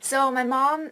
So my mom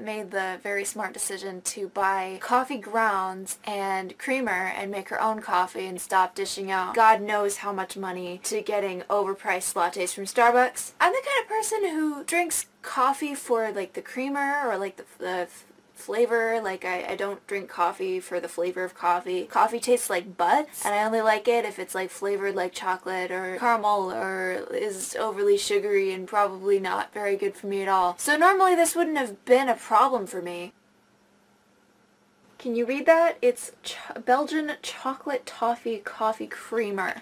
made the very smart decision to buy coffee grounds and creamer and make her own coffee and stop dishing out God knows how much money to getting overpriced lattes from Starbucks. I'm the kind of person who drinks coffee for like the creamer or like the flavor. Like I don't drink coffee for the flavor of coffee. Coffee tastes like butt, and I only like it if it's like flavored like chocolate or caramel or is overly sugary and probably not very good for me at all. So normally this wouldn't have been a problem for me. Can you read that? It's Belgian chocolate toffee coffee creamer.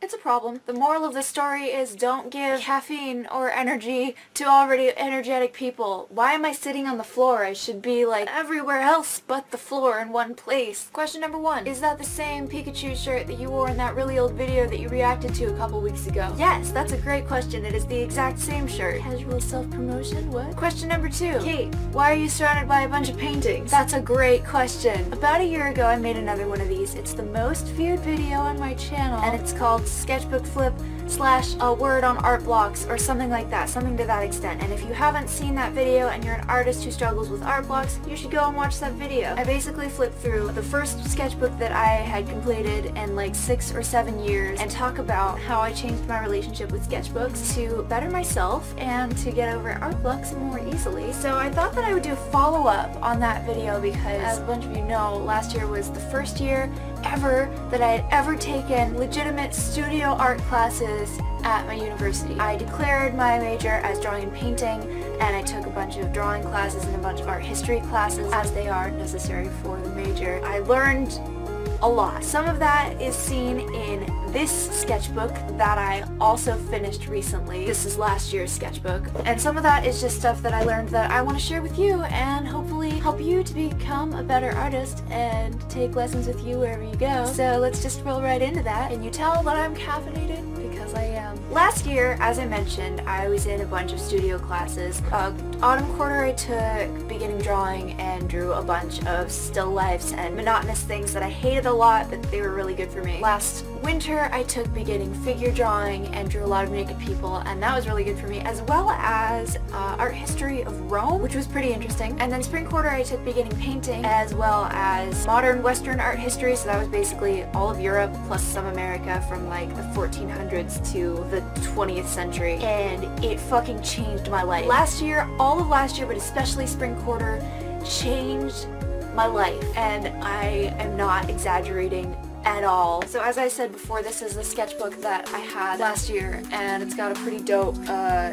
It's a problem. The moral of the story is don't give caffeine or energy to already energetic people. Why am I sitting on the floor? I should be like everywhere else but the floor in one place. Question number 1. Is that the same Pikachu shirt that you wore in that really old video that you reacted to a couple weeks ago? Yes, that's a great question. It is the exact same shirt. Casual self-promotion? What? Question number 2. Kate, why are you surrounded by a bunch of paintings? That's a great question. About a year ago I made another one of these. It's the most viewed video on my channel and it's called Sketchbook flip / a word on art blocks or something like that, something to that extent. And if you haven't seen that video and you're an artist who struggles with art blocks, you should go and watch that video. I basically flipped through the first sketchbook that I had completed in like 6 or 7 years and talk about how I changed my relationship with sketchbooks to better myself and to get over art blocks more easily. So I thought that I would do a follow-up on that video because, as a bunch of you know, last year was the first year ever that I had ever taken legitimate studio art classes at my university. I declared my major as drawing and painting, and I took a bunch of drawing classes and a bunch of art history classes as they are necessary for the major. I learned a lot. Some of that is seen in this sketchbook that I also finished recently. This is last year's sketchbook. And some of that is just stuff that I learned that I want to share with you and hopefully help you to become a better artist and take lessons with you wherever you go. So let's just roll right into that. And you tell that I'm caffeinated because I am. Last year, as I mentioned, I was in a bunch of studio classes. Autumn quarter I took beginning drawing and drew a bunch of still lifes and monotonous things that I hated a lot, but they were really good for me. Last winter I took beginning figure drawing and drew a lot of naked people, and that was really good for me, as well as art history of Rome, which was pretty interesting. And then spring quarter I took beginning painting as well as modern Western art history, so that was basically all of Europe plus some America from like the 1400s to the 20th century, and it fucking changed my life. Last year, all of last year, but especially spring quarter, changed my life, and I am not exaggerating at all. So as I said before, this is the sketchbook that I had last year, and it's got a pretty dope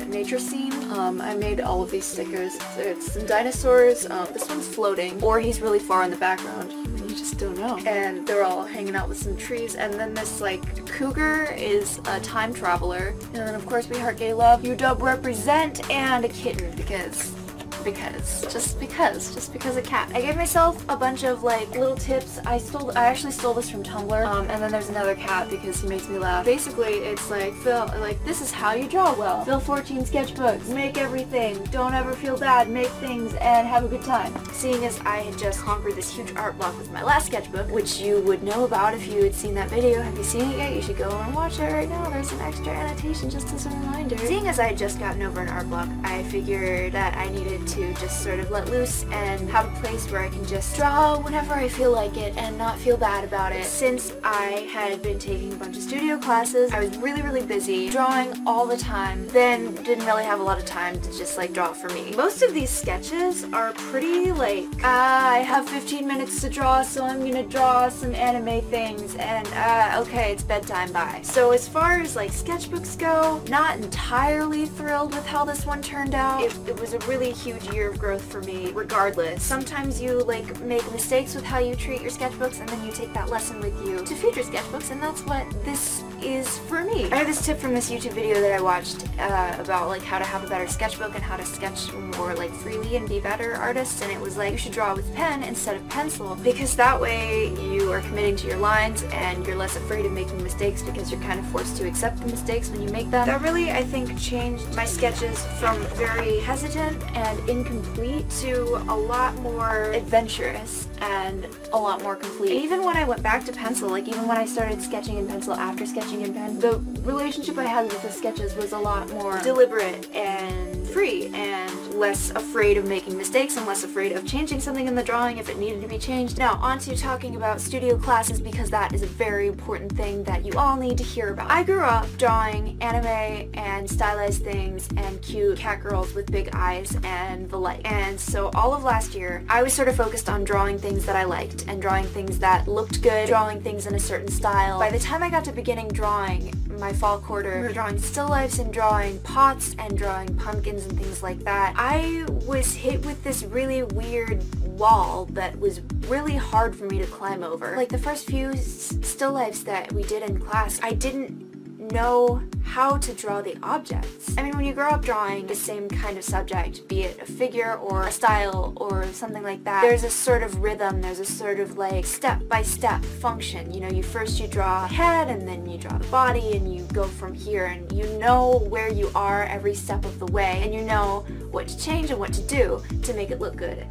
nature scene. I made all of these stickers. It's some dinosaurs. This one's floating, or he's really far in the background. You just don't know. And they're all hanging out with some trees, and then this like cougar is a time traveler, and then of course we heart gay love, UW represent, and a kitten just because a cat. I gave myself a bunch of like little tips. I actually stole this from Tumblr, and then there's another cat because he makes me laugh. Basically it's like, this is how you draw well. Fill 14 sketchbooks, make everything, don't ever feel bad, make things, and have a good time. Seeing as I had just conquered this huge art block with my last sketchbook, which you would know about if you had seen that video. Have you seen it yet? You should go and watch it right now. There's an extra annotation just as a reminder. Seeing as I had just gotten over an art block, I figured that I needed to just sort of let loose and have a place where I can just draw whenever I feel like it and not feel bad about it. Since I had been taking a bunch of studio classes, I was really busy drawing all the time, then didn't really have a lot of time to just like draw for me. Most of these sketches are pretty like, I have 15 minutes to draw, so I'm gonna draw some anime things, and okay, it's bedtime, bye. So as far as like sketchbooks go, not entirely thrilled with how this one turned out. It was a really huge year of growth for me regardless. Sometimes you like make mistakes with how you treat your sketchbooks, and then you take that lesson with you to future sketchbooks, and that's what this is for me. I have this tip from this YouTube video that I watched about like how to have a better sketchbook and how to sketch more like freely and be better artists, and it was like you should draw with pen instead of pencil, because that way you are committing to your lines and you're less afraid of making mistakes because you're kind of forced to accept the mistakes when you make them. That really, I think, changed my sketches from very hesitant and incomplete to a lot more adventurous and a lot more complete. And even when I went back to pencil, like even when I started sketching in pencil after sketching in pen, the relationship I had with the sketches was a lot more deliberate and free and less afraid of making mistakes and less afraid of changing something in the drawing if it needed to be changed. Now, on to talking about studio classes, because that is a very important thing that you all need to hear about. I grew up drawing anime and stylized things and cute cat girls with big eyes and the like. And so all of last year, I was sort of focused on drawing things that I liked and drawing things that looked good, drawing things in a certain style. By the time I got to beginning drawing, my fall quarter, we were drawing still lifes and drawing pots and drawing pumpkins and things like that. I was hit with this really weird wall that was really hard for me to climb over. Like the first few still lifes that we did in class, I didn't know how to draw the objects. I mean, when you grow up drawing the same kind of subject, be it a figure or a style or something like that, there's a sort of rhythm, there's a sort of like step-by-step function. You know, you draw a head and then you draw the body and you go from here, and you know where you are every step of the way, and you know what to change and what to do to make it look good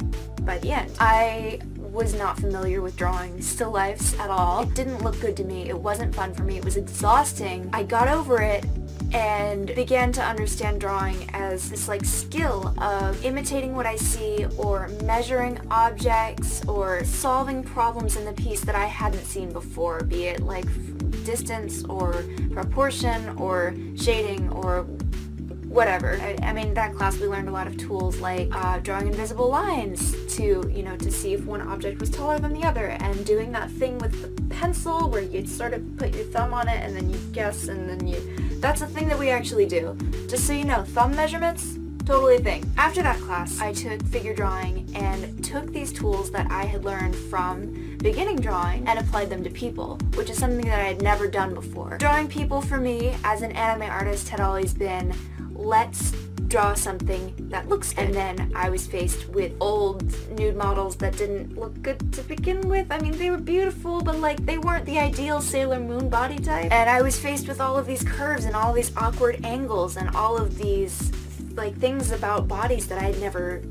by the end. I was not familiar with drawing still lifes at all. It didn't look good to me. It wasn't fun for me. It was exhausting. I got over it and began to understand drawing as this like skill of imitating what I see or measuring objects or solving problems in the piece that I hadn't seen before, be it like distance or proportion or shading or whatever. I mean, that class we learned a lot of tools like drawing invisible lines to, you know, to see if one object was taller than the other, and doing that thing with the pencil where you'd sort of put your thumb on it and then you guess and then that's a thing that we actually do. Just so you know, thumb measurements, totally a thing. After that class, I took figure drawing and took these tools that I had learned from beginning drawing and applied them to people, which is something that I had never done before. Drawing people for me as an anime artist had always been, let's draw something that looks good. And then I was faced with old nude models that didn't look good to begin with. I mean, they were beautiful, but like they weren't the ideal Sailor Moon body type. And I was faced with all of these curves and all these awkward angles and all of these like things about bodies that I had never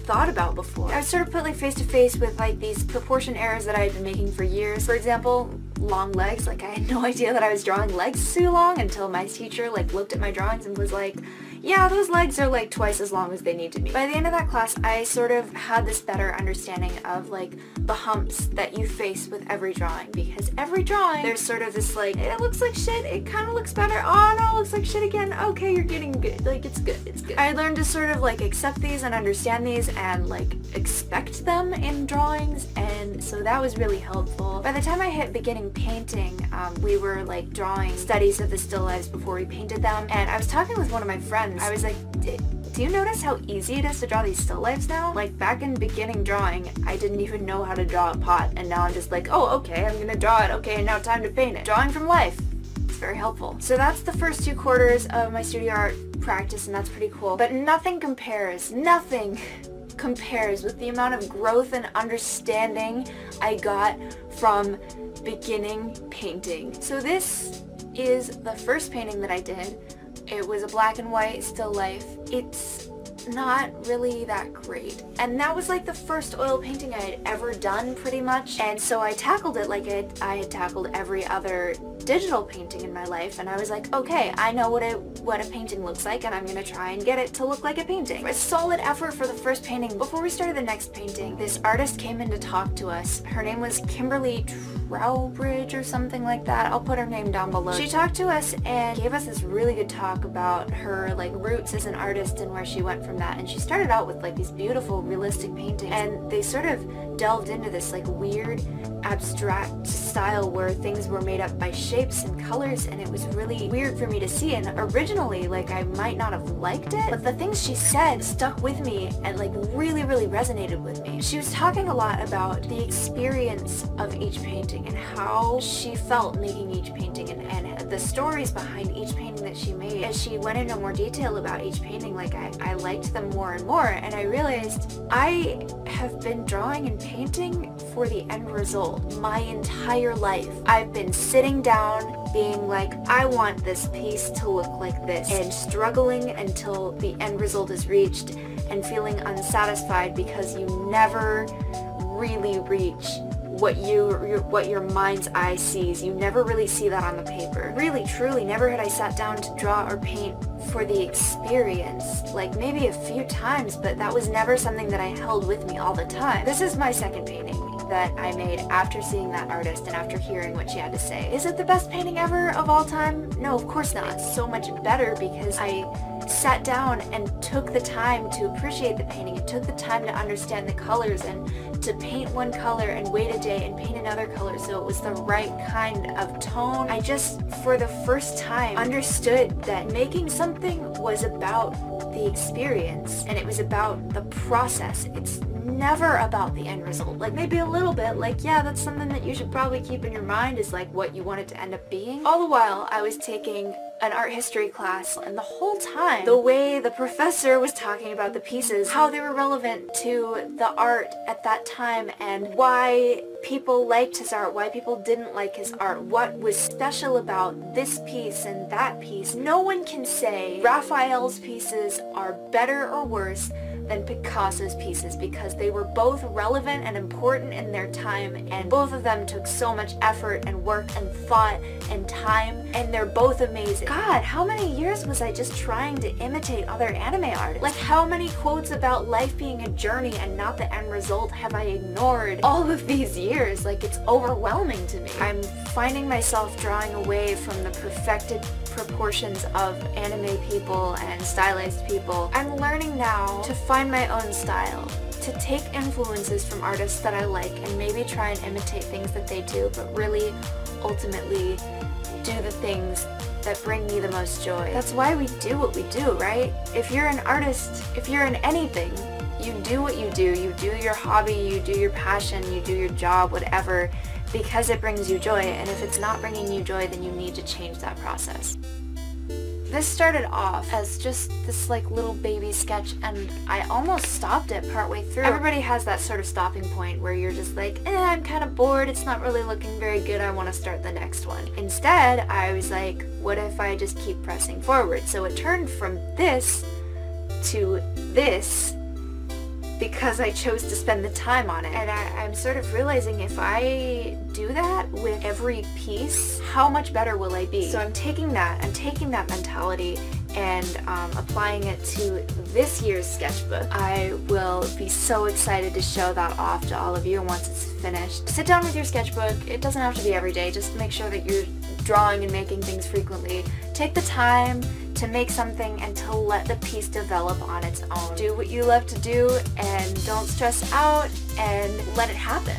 thought about before. I was sort of put like face to face with like these proportion errors that I had been making for years. For example, long legs. Like I had no idea that I was drawing legs too long until my teacher like looked at my drawings and was like, yeah, those legs are like twice as long as they need to be. By the end of that class, I sort of had this better understanding of like the humps that you face with every drawing, because every drawing there's sort of this like, it looks like shit, it kind of looks better, oh no, it looks like shit again, okay, you're getting good, like it's good, it's good. I learned to sort of like accept these and understand these and like expect them in drawings, and so that was really helpful. By the time I hit beginning painting, we were like drawing studies of the still lifes before we painted them, and I was talking with one of my friends. I was like, do you notice how easy it is to draw these still lifes now? Like back in beginning drawing, I didn't even know how to draw a pot, and now I'm just like, oh, okay, I'm gonna draw it, okay, and now time to paint it. Drawing from life. It's very helpful. So that's the first 2 quarters of my studio art practice, and that's pretty cool. But nothing compares with the amount of growth and understanding I got from beginning painting. So this is the first painting that I did. It was a black and white still life. It's not really that great. And that was like the first oil painting I had ever done pretty much. And so I tackled it like I had tackled every other digital painting in my life, and I was like, okay, I know what a painting looks like, and I'm gonna try and get it to look like a painting. A solid effort for the first painting. Before we started the next painting, this artist came in to talk to us. Her name was Kimberly Trowbridge or something like that. I'll put her name down below. She talked to us and gave us this really good talk about her like roots as an artist and where she went from that. And she started out with like these beautiful realistic paintings, and they sort of delved into this like weird abstract style where things were made up by shapes and colors, and it was really weird for me to see. And originally, like, I might not have liked it, but the things she said stuck with me and like really resonated with me. She was talking a lot about the experience of each painting and how she felt making each painting, and the stories behind each painting that she made. As she went into more detail about each painting, like I liked them more and more, and I realized I have been drawing and painting for the end result my entire life. I've been sitting down being like, I want this piece to look like this, and struggling until the end result is reached and feeling unsatisfied because you never really reach what your mind's eye sees. You never really see that on the paper. Really, truly, never had I sat down to draw or paint for the experience. Like maybe a few times, but that was never something that I held with me all the time. This is my second painting that I made after seeing that artist and after hearing what she had to say. Is it the best painting ever of all time? No, of course not. It's so much better because I sat down and took the time to appreciate the painting and took the time to understand the colors and to paint one color and wait a day and paint another color so it was the right kind of tone. I just, for the first time, understood that making something was about the experience and it was about the process. It's never about the end result. Like maybe a little bit, like yeah, that's something that you should probably keep in your mind is like what you want it to end up being. All the while I was taking an art history class, and the whole time the way the professor was talking about the pieces, how they were relevant to the art at that time and why people liked his art, why people didn't like his art, what was special about this piece and that piece. No one can say Raphael's pieces are better or worse than Picasso's pieces because they were both relevant and important in their time, and both of them took so much effort and work and thought and time, and they're both amazing. God, how many years was I just trying to imitate other anime artists? Like how many quotes about life being a journey and not the end result have I ignored all of these years? Like it's overwhelming to me. I'm finding myself drawing away from the perfected proportions of anime people and stylized people. I'm learning now to find my own style, to take influences from artists that I like and maybe try and imitate things that they do, but really ultimately do the things that bring me the most joy. That's why we do what we do, right? If you're an artist, if you're in anything, you do what you do. You do your hobby, you do your passion, you do your job, whatever, because it brings you joy, and if it's not bringing you joy, then you need to change that process. This started off as just this like little baby sketch, and I almost stopped it partway through. Everybody has that sort of stopping point where you're just like, I'm kind of bored, it's not really looking very good, I want to start the next one. Instead, I was like, what if I just keep pressing forward? So it turned from this to this because I chose to spend the time on it. And I'm sort of realizing if I do that with every piece, how much better will I be? So I'm taking that mentality and applying it to this year's sketchbook. I will be so excited to show that off to all of you once it's finished. Sit down with your sketchbook. It doesn't have to be every day. Just make sure that you're drawing and making things frequently. Take the time to make something and to let the piece develop on its own. Do what you love to do and don't stress out and let it happen.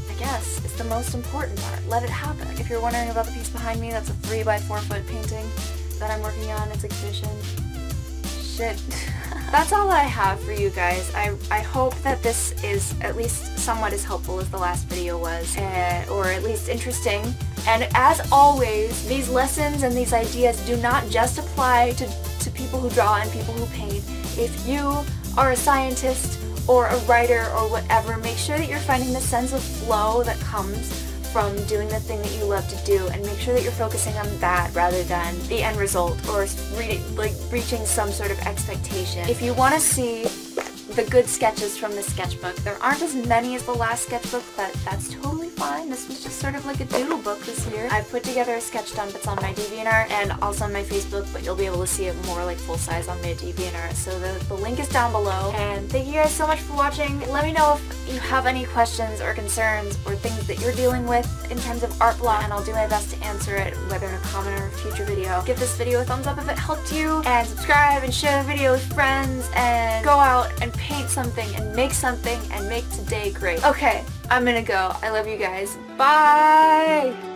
I guess it's the most important part. Let it happen. If you're wondering about the piece behind me, that's a 3x4 foot painting that I'm working on. It's a commission. Shit. That's all I have for you guys. I hope that this is at least somewhat as helpful as the last video was, or at least interesting. And as always, these lessons and these ideas do not just apply to people who draw and people who paint. If you are a scientist or a writer or whatever, make sure that you're finding the sense of flow that comes from doing the thing that you love to do, and make sure that you're focusing on that rather than the end result or reaching some sort of expectation. If you want to see the good sketches from the sketchbook, there aren't as many as the last sketchbook, but that's totally fine. This was just sort of like a doodle book this year. I've put together a sketch dump. It's on my DeviantArt and also on my Facebook, but you'll be able to see it more like full size on my DeviantArt. So the link is down below. And thank you guys so much for watching. Let me know if you have any questions or concerns or things that you're dealing with in terms of art block, and I'll do my best to answer it, whether in a comment or a future video. Give this video a thumbs up if it helped you, and subscribe and share the video with friends, and go out and paint something and make something and make today great. Okay, I'm gonna go. I love you guys. Bye!